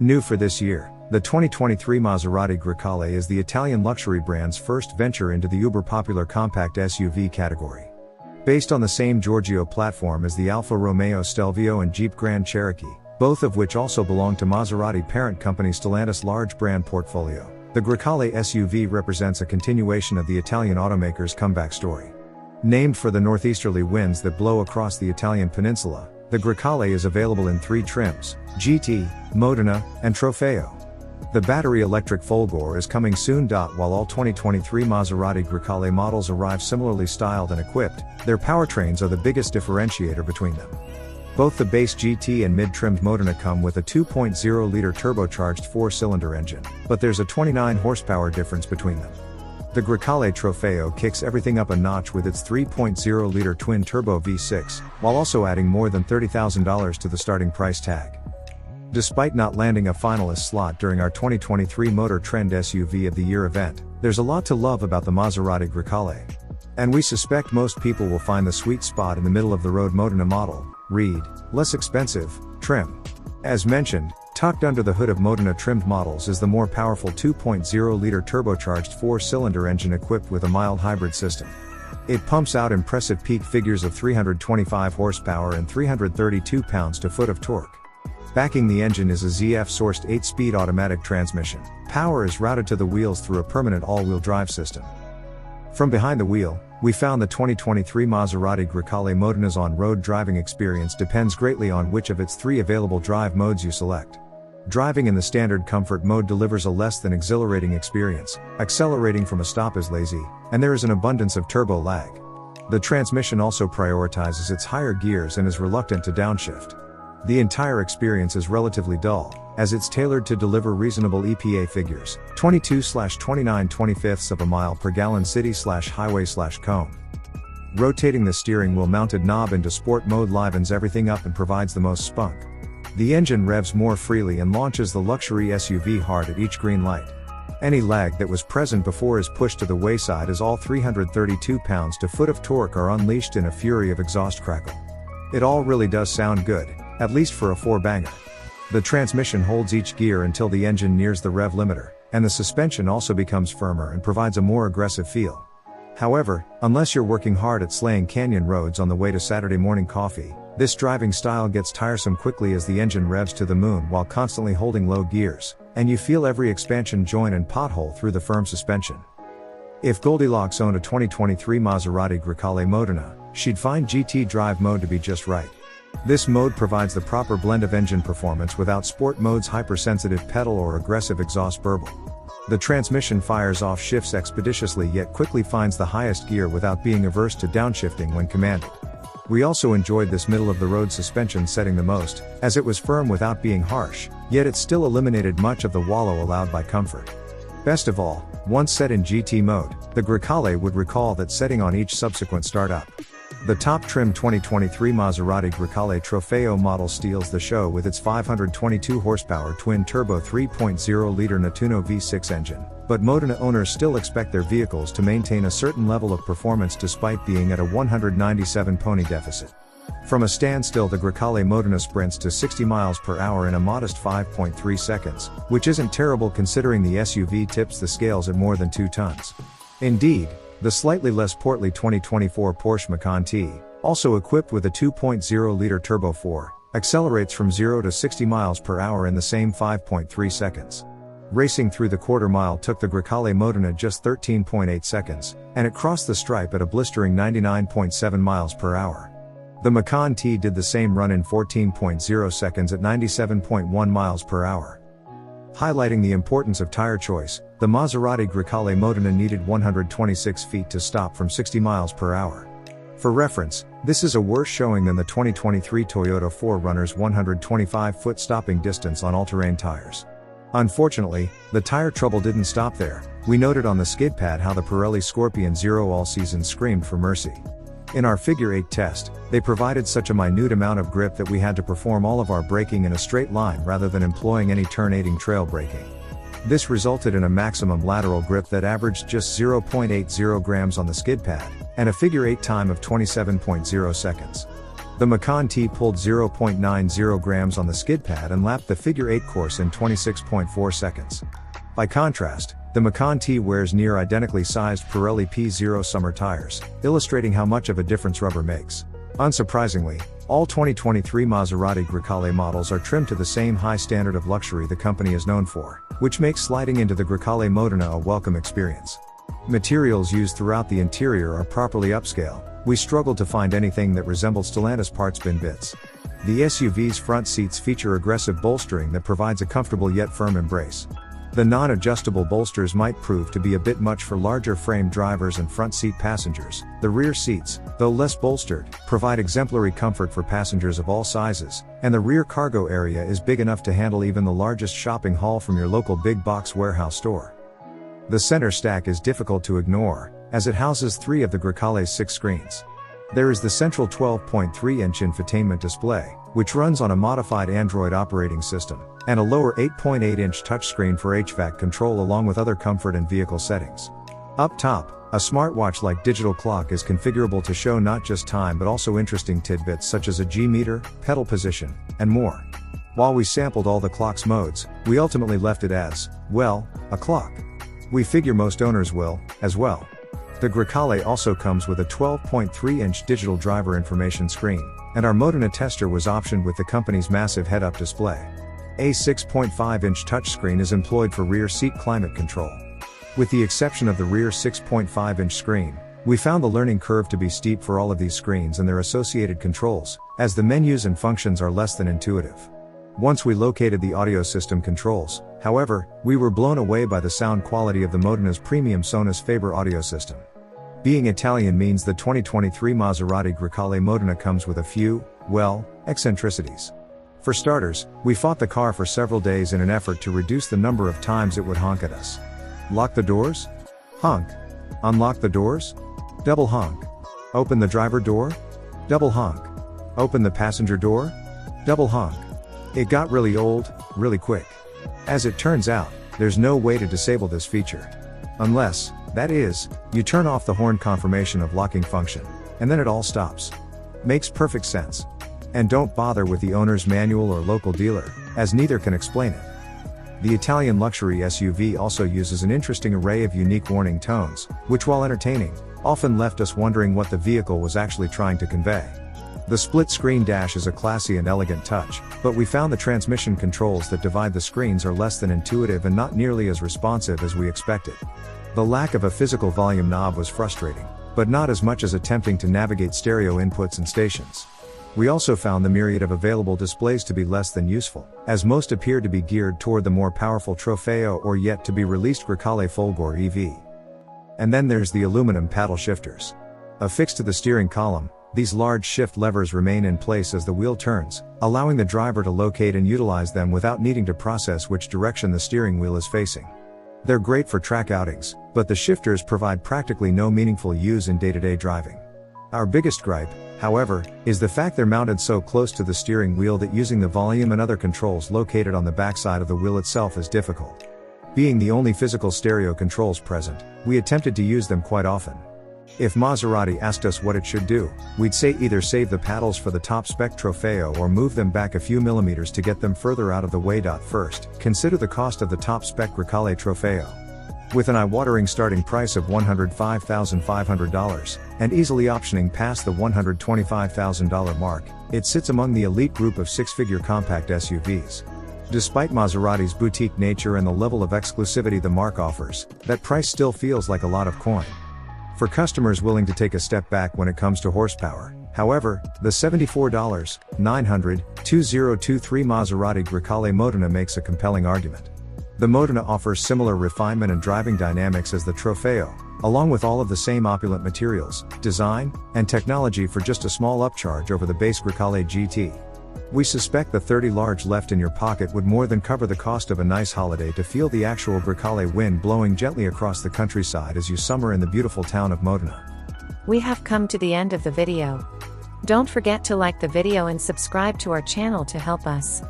New for this year, the 2023 Maserati Grecale is the Italian luxury brand's first venture into the uber-popular compact SUV category. Based on the same Giorgio platform as the Alfa Romeo Stelvio and Jeep Grand Cherokee, both of which also belong to Maserati parent company Stellantis' large brand portfolio, the Grecale SUV represents a continuation of the Italian automaker's comeback story. Named for the northeasterly winds that blow across the Italian peninsula, the Grecale is available in 3 trims: GT, Modena, and Trofeo. The battery electric Folgore is coming soon. While all 2023 Maserati Grecale models arrive similarly styled and equipped, their powertrains are the biggest differentiator between them. Both the base GT and mid-trimmed Modena come with a 2.0-liter turbocharged 4-cylinder engine, but there's a 29 horsepower difference between them. The Grecale Trofeo kicks everything up a notch with its 3.0-liter twin-turbo V6, while also adding more than $30,000 to the starting price tag. Despite not landing a finalist slot during our 2023 Motor Trend SUV of the Year event, there's a lot to love about the Maserati Grecale. And we suspect most people will find the sweet spot in the middle-of-the-road Modena model, read, less expensive, trim. As mentioned, tucked under the hood of Modena trimmed models is the more powerful 2.0-liter turbocharged 4-cylinder engine equipped with a mild hybrid system. It pumps out impressive peak figures of 325 horsepower and 332 pounds-to-foot of torque. Backing the engine is a ZF-sourced 8-speed automatic transmission. Power is routed to the wheels through a permanent all-wheel drive system. From behind the wheel, we found the 2023 Maserati Grecale Modena's on-road driving experience depends greatly on which of its 3 available drive modes you select. Driving in the standard comfort mode delivers a less than exhilarating experience. Accelerating from a stop is lazy, and there is an abundance of turbo lag. The transmission also prioritizes its higher gears and is reluctant to downshift. The entire experience is relatively dull, as it's tailored to deliver reasonable EPA figures, 22/29/25 of a mile per gallon city/highway/cone. Rotating the steering wheel mounted knob into sport mode livens everything up and provides the most spunk. The engine revs more freely and launches the luxury SUV hard at each green light. Any lag that was present before is pushed to the wayside as all 332 pounds-to-foot of torque are unleashed in a fury of exhaust crackle. It all really does sound good, at least for a 4-banger. The transmission holds each gear until the engine nears the rev limiter, and the suspension also becomes firmer and provides a more aggressive feel. However, unless you're working hard at slaying canyon roads on the way to Saturday morning coffee, this driving style gets tiresome quickly as the engine revs to the moon while constantly holding low gears, and you feel every expansion joint and pothole through the firm suspension. If Goldilocks owned a 2023 Maserati Grecale Modena, she'd find GT drive mode to be just right. This mode provides the proper blend of engine performance without sport mode's hypersensitive pedal or aggressive exhaust burble. The transmission fires off shifts expeditiously yet quickly finds the highest gear without being averse to downshifting when commanded. We also enjoyed this middle-of-the-road suspension setting the most, as it was firm without being harsh, yet it still eliminated much of the wallow allowed by comfort. Best of all, once set in GT mode, the Grecale would recall that setting on each subsequent startup. The top-trim 2023 Maserati Grecale Trofeo model steals the show with its 522 horsepower twin-turbo 3.0-liter Nettuno V6 engine, but Modena owners still expect their vehicles to maintain a certain level of performance despite being at a 197 pony deficit. From a standstill, the Grecale Modena sprints to 60 miles per hour in a modest 5.3 seconds, which isn't terrible considering the SUV tips the scales at more than 2 tons. Indeed, the slightly less portly 2024 Porsche Macan T, also equipped with a 2.0-liter Turbo 4, accelerates from 0 to 60 miles per hour in the same 5.3 seconds. Racing through the quarter mile took the Grecale Modena just 13.8 seconds, and it crossed the stripe at a blistering 99.7 miles per hour. The Macan T did the same run in 14.0 seconds at 97.1 miles per hour. Highlighting the importance of tire choice, the Maserati Grecale Modena needed 126 feet to stop from 60 miles per hour. For reference, this is a worse showing than the 2023 Toyota 4Runner's 125-foot stopping distance on all-terrain tires. Unfortunately, the tire trouble didn't stop there. We noted on the skid pad how the Pirelli Scorpion Zero all season screamed for mercy. In our Figure 8 test, they provided such a minute amount of grip that we had to perform all of our braking in a straight line rather than employing any turn-aiding trail braking. This resulted in a maximum lateral grip that averaged just 0.80 grams on the skid pad, and a Figure 8 time of 27.0 seconds. The Macan T pulled 0.90 grams on the skid pad and lapped the figure 8 course in 26.4 seconds. By contrast, the Macan T wears near identically sized Pirelli P0 summer tires, illustrating how much of a difference rubber makes. Unsurprisingly, all 2023 Maserati Grecale models are trimmed to the same high standard of luxury the company is known for, which makes sliding into the Grecale Modena a welcome experience. Materials used throughout the interior are properly upscale. We struggled to find anything that resembled Stellantis parts bin bits. The SUV's front seats feature aggressive bolstering that provides a comfortable yet firm embrace. The non-adjustable bolsters might prove to be a bit much for larger frame drivers and front seat passengers. The rear seats, though less bolstered, provide exemplary comfort for passengers of all sizes, and the rear cargo area is big enough to handle even the largest shopping haul from your local big box warehouse store. The center stack is difficult to ignore, as it houses 3 of the Grecale's 6 screens. There is the central 12.3-inch infotainment display, which runs on a modified Android operating system, and a lower 8.8-inch touchscreen for HVAC control along with other comfort and vehicle settings. Up top, a smartwatch-like digital clock is configurable to show not just time but also interesting tidbits such as a G-meter, pedal position, and more. While we sampled all the clock's modes, we ultimately left it as, well, a clock. We figure most owners will, as well. The Grecale also comes with a 12.3-inch digital driver information screen, and our Modena tester was optioned with the company's massive head-up display. A 6.5-inch touchscreen is employed for rear seat climate control. With the exception of the rear 6.5-inch screen, we found the learning curve to be steep for all of these screens and their associated controls, as the menus and functions are less than intuitive. Once we located the audio system controls, however, we were blown away by the sound quality of the Modena's premium Sonos Faber audio system. Being Italian means the 2023 Maserati Grecale Modena comes with a few, well, eccentricities. For starters, we fought the car for several days in an effort to reduce the number of times it would honk at us. Lock the doors? Honk. Unlock the doors? Double honk. Open the driver door? Double honk. Open the passenger door? Double honk. It got really old, really quick. As it turns out, there's no way to disable this feature. Unless, that is, you turn off the horn confirmation of locking function, and then it all stops. Makes perfect sense. And don't bother with the owner's manual or local dealer, as neither can explain it. The Italian luxury SUV also uses an interesting array of unique warning tones, which while entertaining, often left us wondering what the vehicle was actually trying to convey. The split-screen dash is a classy and elegant touch, but we found the transmission controls that divide the screens are less than intuitive and not nearly as responsive as we expected. The lack of a physical volume knob was frustrating, but not as much as attempting to navigate stereo inputs and stations. We also found the myriad of available displays to be less than useful, as most appear to be geared toward the more powerful Trofeo or yet to be released Grecale Folgore EV. And then there's the aluminum paddle shifters. Affixed to the steering column, these large shift levers remain in place as the wheel turns, allowing the driver to locate and utilize them without needing to process which direction the steering wheel is facing. They're great for track outings, but the shifters provide practically no meaningful use in day-to-day driving. Our biggest gripe, however, is the fact they're mounted so close to the steering wheel that using the volume and other controls located on the backside of the wheel itself is difficult. Being the only physical stereo controls present, we attempted to use them quite often. If Maserati asked us what it should do, we'd say either save the paddles for the top-spec Trofeo or move them back a few millimeters to get them further out of the way. First, consider the cost of the top-spec Grecale Trofeo. With an eye-watering starting price of $105,500, and easily optioning past the $125,000 mark, it sits among the elite group of six-figure compact SUVs. Despite Maserati's boutique nature and the level of exclusivity the marque offers, that price still feels like a lot of coin. For customers willing to take a step back when it comes to horsepower, however, the $74,900, 2023 Maserati Grecale Modena makes a compelling argument. The Modena offers similar refinement and driving dynamics as the Trofeo, along with all of the same opulent materials, design, and technology for just a small upcharge over the base Grecale GT. We suspect the 30 large left in your pocket would more than cover the cost of a nice holiday to feel the actual Grecale wind blowing gently across the countryside as you summer in the beautiful town of Modena. We have come to the end of the video. Don't forget to like the video and subscribe to our channel to help us.